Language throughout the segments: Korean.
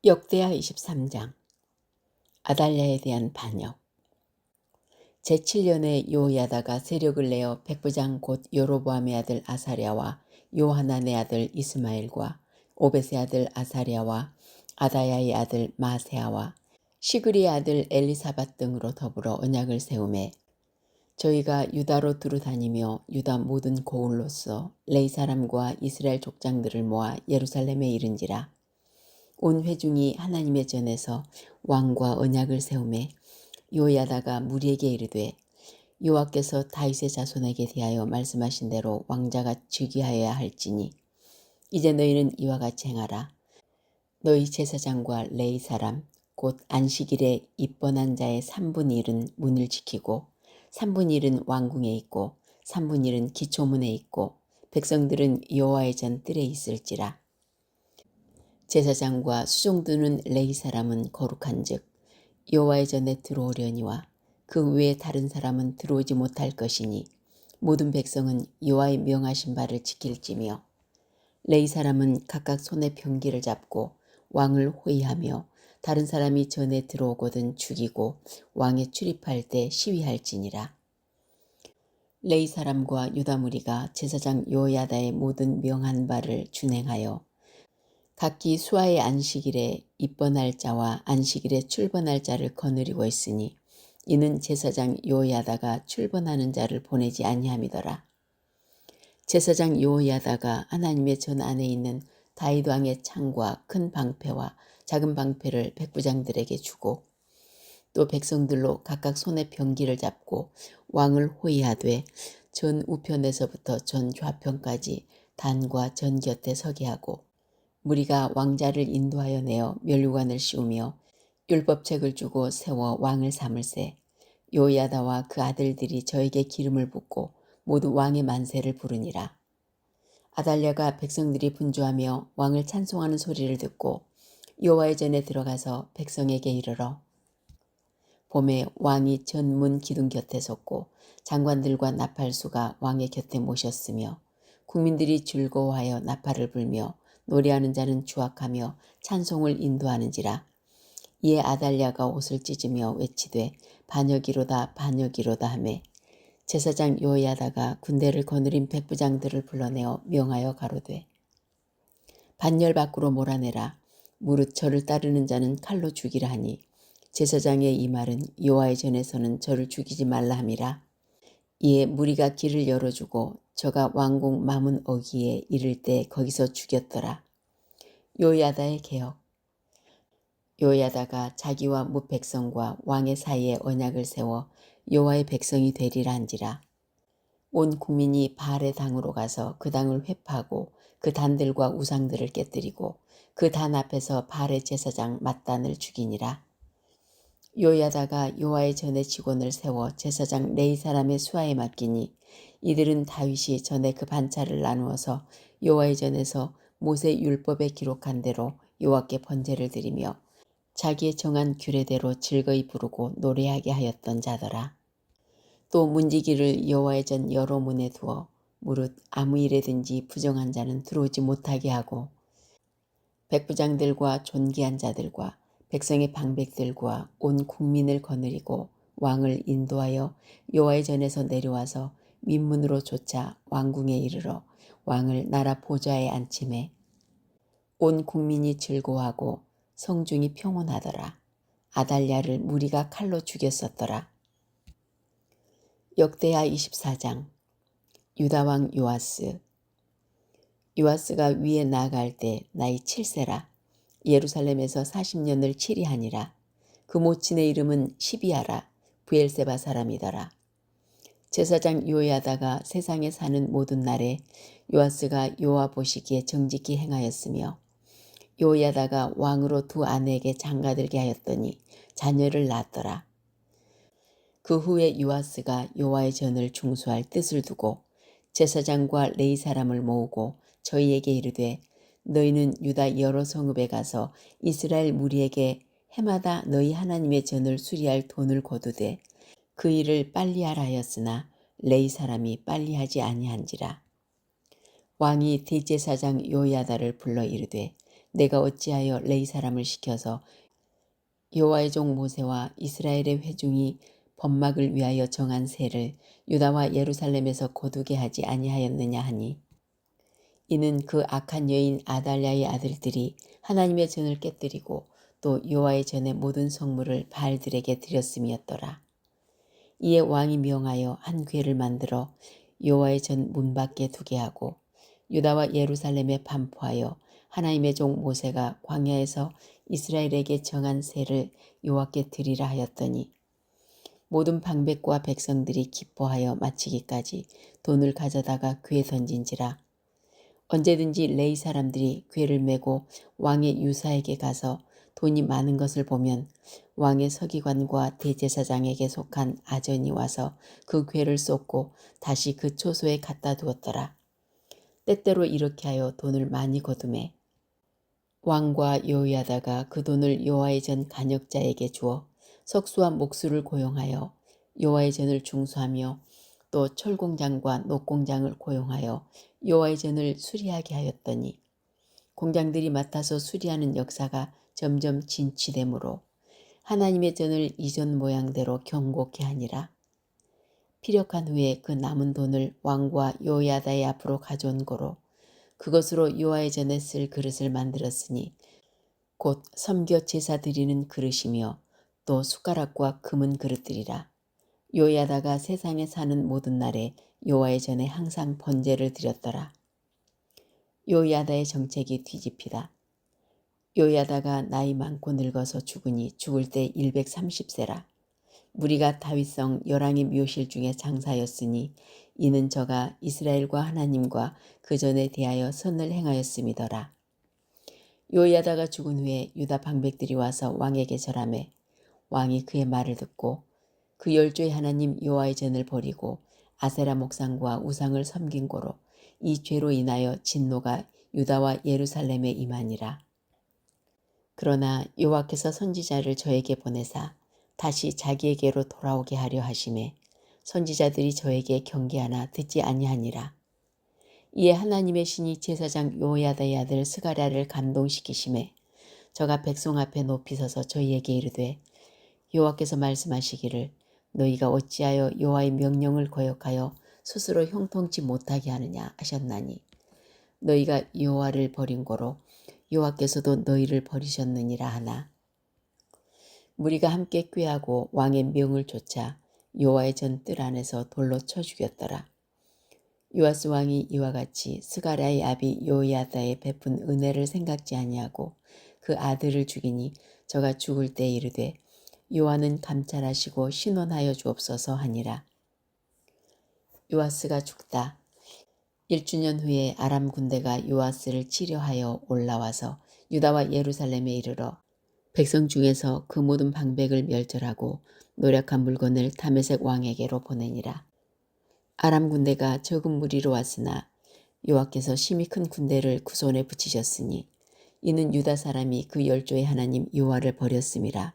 역대하 23장 아달랴에 대한 반역. 제7년에 요야다가 세력을 내어 백부장 곧 여로보암의 아들 아사랴와 요하난의 아들 이스마엘과 오벳의 아들 아사랴와 아다야의 아들 마세아와 시그리의 아들 엘리사밧 등으로 더불어 언약을 세우매 저희가 유다로 두루 다니며 유다 모든 고을로서 레위 사람과 이스라엘 족장들을 모아 예루살렘에 이른지라. 온 회중이 하나님의 전에서 왕과 언약을 세우매 요야다가 무리에게 이르되 여호와께서 다윗의 자손에게 대하여 말씀하신 대로 왕자가 즉위하여야 할지니 이제 너희는 이와 같이 행하라. 너희 제사장과 레위 사람 곧 안식일에 입번한 자의 3분의 1은 문을 지키고 3분의 1은 왕궁에 있고 3분의 1은 기초문에 있고 백성들은 여호와의 전 뜰에 있을지라. 제사장과 수종드는 레위 사람은 거룩한즉 여호와의 전에 들어오려니와 그 외에 다른 사람은 들어오지 못할 것이니 모든 백성은 여호와의 명하신 바를 지킬지며 레위 사람은 각각 손에 병기를 잡고 왕을 호위하며 다른 사람이 전에 들어오거든 죽이고 왕에 출입할 때 시위할지니라. 레위 사람과 유다 무리가 제사장 요야다의 모든 명한 바를 준행하여 각기 수하의 안식일에 입번할 자와 안식일에 출번할 자를 거느리고 있으니 이는 제사장 요야다가 출번하는 자를 보내지 아니함이더라. 제사장 요야다가 하나님의 전 안에 있는 다윗 왕의 창과 큰 방패와 작은 방패를 백부장들에게 주고 또 백성들로 각각 손에 병기를 잡고 왕을 호위하되 전 우편에서부터 전 좌편까지 단과 전 곁에 서게 하고 무리가 왕자를 인도하여 내어 면류관을 씌우며 율법책을 주고 세워 왕을 삼을세 요야다와 그 아들들이 저에게 기름을 붓고 모두 왕의 만세를 부르니라. 아달랴가 백성들이 분주하며 왕을 찬송하는 소리를 듣고 여호와의 전에 들어가서 백성에게 이르러 봄에 왕이 전문 기둥 곁에 섰고 장관들과 나팔수가 왕의 곁에 모셨으며 국민들이 즐거워하여 나팔을 불며 노래하는 자는 주악하며 찬송을 인도하는지라. 이에 아달랴가 옷을 찢으며 외치되 반역이로다 반역이로다 하매 제사장 요야다가 군대를 거느린 백부장들을 불러내어 명하여 가로되 반열 밖으로 몰아내라. 무릇 저를 따르는 자는 칼로 죽이라 하니 제사장의 이 말은 여호와의 전에서는 저를 죽이지 말라 함이라. 이에 무리가 길을 열어주고 저가 왕궁 마문 어기에 이를 때 거기서 죽였더라. 요야다의 개혁. 요야다가 자기와 뭇 백성과 왕의 사이에 언약을 세워 여호와의 백성이 되리라 한지라. 온 국민이 바알의 당으로 가서 그 당을 회파하고 그 단들과 우상들을 깨뜨리고 그 단 앞에서 바알의 제사장 맏단을 죽이니라. 요야다가 여호와의 전에 직원을 세워 제사장 레위 사람의 수하에 맡기니 이들은 다윗이 전에 그 반차를 나누어서 여호와의 전에서 모세 율법에 기록한 대로 여호와께 번제를 드리며 자기의 정한 규례대로 즐거이 부르고 노래하게 하였던 자더라. 또 문지기를 여호와의 전 여러 문에 두어 무릇 아무 일에든지 부정한 자는 들어오지 못하게 하고 백부장들과 존귀한 자들과 백성의 방백들과 온 국민을 거느리고 왕을 인도하여 여호와의 전에서 내려와서 윗문으로 쫓아 왕궁에 이르러 왕을 나라 보좌에 앉히매 온 국민이 즐거워하고 성중이 평온하더라. 아달랴를 무리가 칼로 죽였었더라. 역대하 24장 유다왕 요아스. 요아스가 위에 나아갈 때 나이 7세라. 예루살렘에서 40년을 치리하니라. 그 모친의 이름은 시비아라. 브엘세바 사람이더라. 제사장 요야다가 세상에 사는 모든 날에 요아스가 여호와 보시기에 정직히 행하였으며 요야다가 왕으로 두 아내에게 장가들게 하였더니 자녀를 낳았더라. 그 후에 요아스가 여호와의 전을 중수할 뜻을 두고 제사장과 레위 사람을 모으고 저희에게 이르되 너희는 유다 여러 성읍에 가서 이스라엘 무리에게 해마다 너희 하나님의 전을 수리할 돈을 거두되 그 일을 빨리 하라 하였으나 레위 사람이 빨리 하지 아니한지라. 왕이 대제사장 요야다를 불러 이르되 내가 어찌하여 레위 사람을 시켜서 여호와의 종 모세와 이스라엘의 회중이 번막을 위하여 정한 세를 유다와 예루살렘에서 거두게 하지 아니하였느냐 하니, 이는 그 악한 여인 아달랴의 아들들이 하나님의 전을 깨뜨리고 또 여호와의 전의 모든 성물을 바알들에게 드렸음이었더라. 이에 왕이 명하여 한 궤를 만들어 여호와의 전 문 밖에 두게 하고 유다와 예루살렘에 반포하여 하나님의 종 모세가 광야에서 이스라엘에게 정한 세를 여호와께 드리라 하였더니, 모든 방백과 백성들이 기뻐하여 마치기까지 돈을 가져다가 궤에 던진지라. 언제든지 레위 사람들이 궤를 메고 왕의 유사에게 가서 돈이 많은 것을 보면 왕의 서기관과 대제사장에게 속한 아전이 와서 그 궤를 쏟고 다시 그 초소에 갖다 두었더라. 때때로 이렇게 하여 돈을 많이 거두매 왕과 여호야다가 그 돈을 여호와의 전 간역자에게 주어 석수와 목수를 고용하여 여호와의 전을 중수하며 또 철공장과 녹공장을 고용하여 여호와의 전을 수리하게 하였더니, 공장들이 맡아서 수리하는 역사가 점점 진취되므로 하나님의 전을 이전 모양대로 경고케 하니라. 피력한 후에 그 남은 돈을 왕과 여호야다의 앞으로 가져온 고로 그것으로 여호와의 전에 쓸 그릇을 만들었으니 곧 섬겨 제사 드리는 그릇이며 또 숟가락과 금은 그릇들이라. 여호야다가 세상에 사는 모든 날에 여호와의 전에 항상 번제를 드렸더라. 여호야다의 정책이 뒤집히다. 여호야다가 나이 많고 늙어서 죽으니 죽을 때 130세라. 무리가 다윗성 열왕의 묘실 중에 장사였으니 이는 저가 이스라엘과 하나님과 그 전에 대하여 선을 행하였음이더라. 여호야다가 죽은 후에 유다 방백들이 와서 왕에게 절하매 왕이 그의 말을 듣고 그 열조의 하나님 여호와의 전을 버리고 아세라 목상과 우상을 섬긴 고로 이 죄로 인하여 진노가 유다와 예루살렘에 임하니라. 그러나 여호와께서 선지자를 저에게 보내사 다시 자기에게로 돌아오게 하려 하심에 선지자들이 저에게 경계하나 듣지 아니하니라. 이에 하나님의 신이 제사장 여호야다의 아들 스가랴를 감동시키심에 저가 백성 앞에 높이 서서 저희에게 이르되, 여호와께서 말씀하시기를 너희가 어찌하여 여호와의 명령을 거역하여 스스로 형통치 못하게 하느냐 하셨나니, 너희가 여호와를 버린 고로 여호와께서도 너희를 버리셨느니라 하나, 무리가 함께 꾀하고 왕의 명을 좇아 여호와의 전 뜰 안에서 돌로 쳐 죽였더라. 요아스 왕이 이와 같이 스가랴의 아비 여호야다의 베푼 은혜를 생각지 아니하고 그 아들을 죽이니 저가 죽을 때 이르되 여호와는 감찰하시고 신원하여 주옵소서 하니라. 요아스가 죽다. 1주년 후에 아람 군대가 요아스를 치려하여 올라와서 유다와 예루살렘에 이르러 백성 중에서 그 모든 방백을 멸절하고 노력한 물건을 다메섹 왕에게로 보내니라. 아람 군대가 적은 무리로 왔으나 여호와께서 심히 큰 군대를 그 손에 붙이셨으니 이는 유다 사람이 그 열조의 하나님 여호와를 버렸음이라.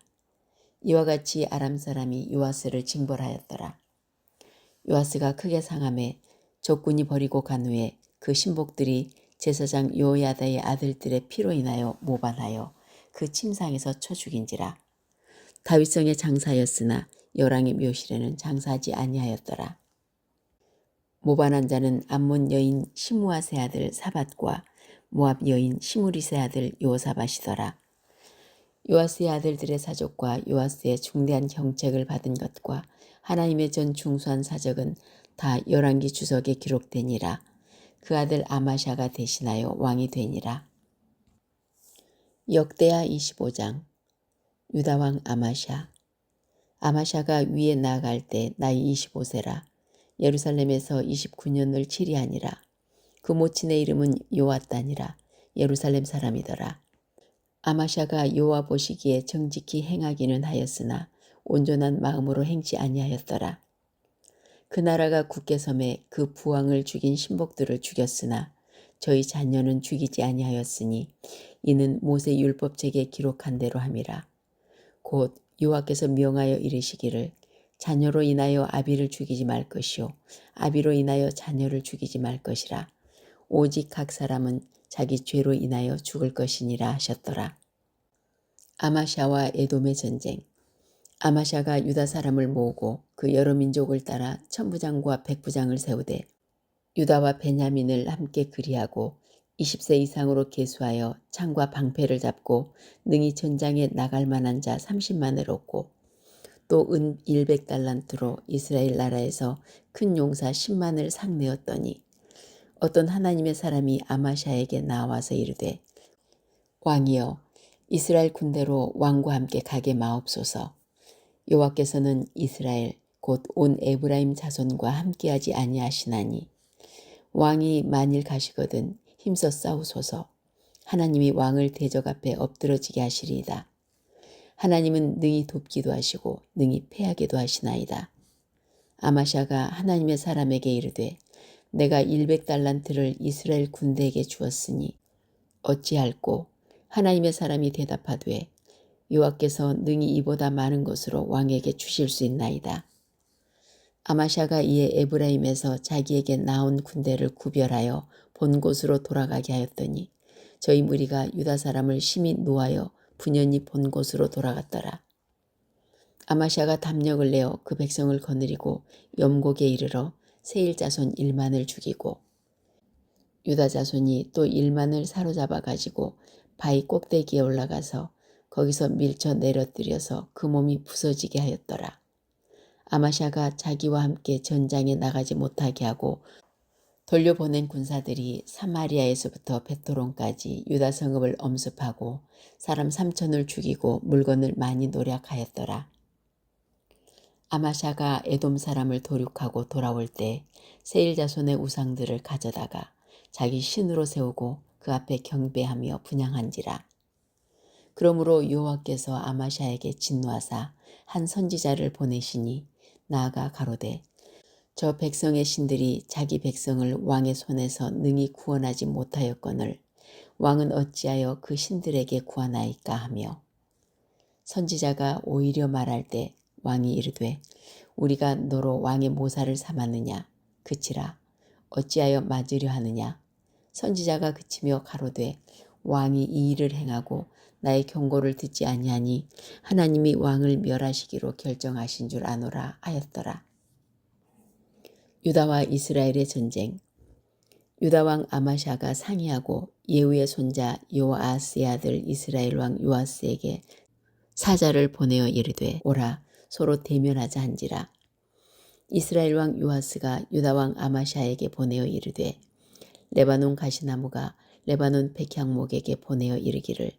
이와 같이 아람 사람이 요아스를 징벌하였더라. 요아스가 크게 상함에 적군이 버리고 간 후에 그 신복들이 제사장 여호야다의 아들들의 피로 인하여 모반하여 그 침상에서 쳐 죽인지라. 다윗성의 장사였으나 열왕의 묘실에는 장사하지 아니하였더라. 모반한 자는 암몬 여인 시므아세 아들 사밧과 모압 여인 시므리세 아들 요사밧이더라. 요아스의 아들들의 사족과 요아스의 중대한 경책을 받은 것과 하나님의 전 중수한 사적은 다 열왕기 주석에 기록되니라. 그 아들 아마샤가 대신하여 왕이 되니라. 역대하 25장. 유다왕 아마샤. 아마샤가 위에 나아갈 때 나이 25세라. 예루살렘에서 29년을 치리하니라. 그 모친의 이름은 요아단이라. 예루살렘 사람이더라. 아마샤가 여호와 보시기에 정직히 행하기는 하였으나 온전한 마음으로 행치 아니하였더라. 그 나라가 굳게 섬에 그 부왕을 죽인 신복들을 죽였으나 저희 자녀는 죽이지 아니하였으니 이는 모세 율법책에 기록한 대로 함이라. 곧 여호와께서 명하여 이르시기를 자녀로 인하여 아비를 죽이지 말 것이요 아비로 인하여 자녀를 죽이지 말 것이라. 오직 각 사람은 자기 죄로 인하여 죽을 것이니라 하셨더라. 아마샤와 에돔의 전쟁. 아마샤가 유다 사람을 모으고 그 여러 민족을 따라 천부장과 백부장을 세우되 유다와 베냐민을 함께 그리하고 20세 이상으로 계수하여 창과 방패를 잡고 능히 전장에 나갈 만한 자 30만을 얻고 또 은 100달란트로 이스라엘 나라에서 큰 용사 10만을 상내었더니 어떤 하나님의 사람이 아마샤에게 나와서 이르되 왕이여 이스라엘 군대로 왕과 함께 가게 마옵소서. 여호와께서는 이스라엘 곧 온 에브라임 자손과 함께하지 아니하시나니 왕이 만일 가시거든 힘써 싸우소서. 하나님이 왕을 대적 앞에 엎드러지게 하시리이다. 하나님은 능히 돕기도 하시고 능히 패하기도 하시나이다. 아마샤가 하나님의 사람에게 이르되 내가 100달란트를 이스라엘 군대에게 주었으니 어찌할꼬. 하나님의 사람이 대답하되 여호와께서 능히 이보다 많은 것으로 왕에게 주실 수 있나이다. 아마샤가 이에 에브라임에서 자기에게 나온 군대를 구별하여 본 곳으로 돌아가게 하였더니 저희 무리가 유다 사람을 심히 노하여 분연히 본 곳으로 돌아갔더라. 아마샤가 담력을 내어 그 백성을 거느리고 염곡에 이르러 세일 자손 1만을 죽이고 유다 자손이 또 1만을 사로잡아 가지고 바위 꼭대기에 올라가서 거기서 밀쳐 내려뜨려서 그 몸이 부서지게 하였더라. 아마샤가 자기와 함께 전장에 나가지 못하게 하고 돌려보낸 군사들이 사마리아에서부터 베토론까지 유다 성읍을 엄습하고 사람 3천을 죽이고 물건을 많이 노략하였더라. 아마샤가 에돔 사람을 도륙하고 돌아올 때 세일 자손의 우상들을 가져다가 자기 신으로 세우고 그 앞에 경배하며 분향한지라. 그러므로 여호와께서 아마샤에게 진노하사 한 선지자를 보내시니 나아가 가로되 저 백성의 신들이 자기 백성을 왕의 손에서 능히 구원하지 못하였거늘 왕은 어찌하여 그 신들에게 구하나이까 하며 선지자가 오히려 말할 때 왕이 이르되 우리가 너로 왕의 모사를 삼았느냐 그치라 어찌하여 맞으려 하느냐. 선지자가 그치며 가로되 왕이 이 일을 행하고 나의 경고를 듣지 아니하니 하나님이 왕을 멸하시기로 결정하신 줄 아노라 하였더라. 유다와 이스라엘의 전쟁. 유다 왕 아마샤가 상의하고 예후의 손자 요아스의 아들 이스라엘 왕 요아스에게 사자를 보내어 이르되 오라 서로 대면하자 한지라. 이스라엘 왕 요아스가 유다 왕 아마샤에게 보내어 이르되 레바논 가시나무가 레바논 백향목에게 보내어 이르기를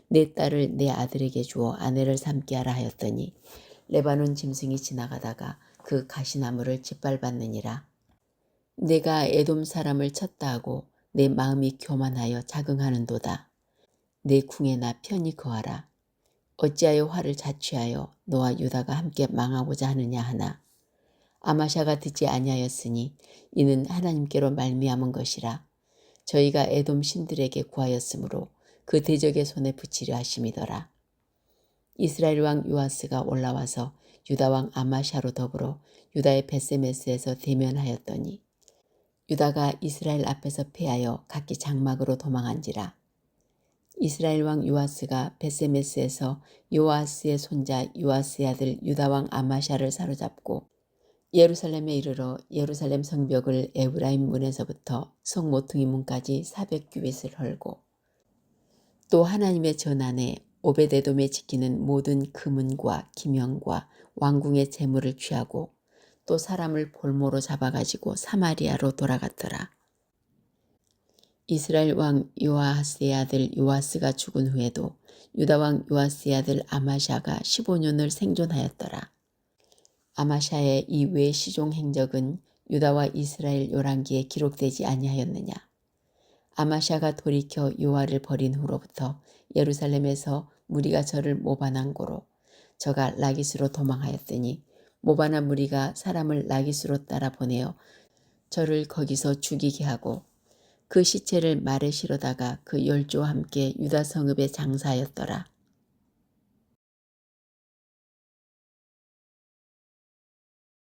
내 딸을 내 아들에게 주어 아내를 삼게 하라 하였더니 레바논 짐승이 지나가다가 그 가시나무를 짓밟았느니라. 내가 에돔 사람을 쳤다 하고 내 마음이 교만하여 자긍하는도다. 내 궁에나 편히 거하라. 어찌하여 화를 자취하여 너와 유다가 함께 망하고자 하느냐 하나. 아마샤가 듣지 아니하였으니 이는 하나님께로 말미암은 것이라. 저희가 에돔 신들에게 구하였으므로 그 대적의 손에 붙이려 하심이더라. 이스라엘 왕 요아스가 올라와서 유다 왕 아마샤로 더불어 유다의 베세메스에서 대면하였더니 유다가 이스라엘 앞에서 패하여 각기 장막으로 도망한지라. 이스라엘 왕 요아스가 베세메스에서 요아스의 손자 요아스의 아들 유다 왕 아마샤를 사로잡고 예루살렘에 이르러 예루살렘 성벽을 에브라임 문에서부터 성 모퉁이 문까지 400규빗을 헐고 또 하나님의 전안에 오벳에돔에 지키는 모든 금은과 기명과 왕궁의 재물을 취하고 또 사람을 볼모로 잡아가지고 사마리아로 돌아갔더라. 이스라엘 왕 요아스의 아들 요아스가 죽은 후에도 유다 왕 요아스의 아들 아마샤가 15년을 생존하였더라. 아마샤의 이 외 시종 행적은 유다와 이스라엘 열왕기에 기록되지 아니하였느냐. 아마샤가 돌이켜 요아를 버린 후로부터 예루살렘에서 무리가 저를 모반한 고로 저가 라기스로 도망하였더니 모반한 무리가 사람을 라기스로 따라 보내어 저를 거기서 죽이게 하고 그 시체를 말에 실어다가 그 열조와 함께 유다 성읍에 장사하였더라.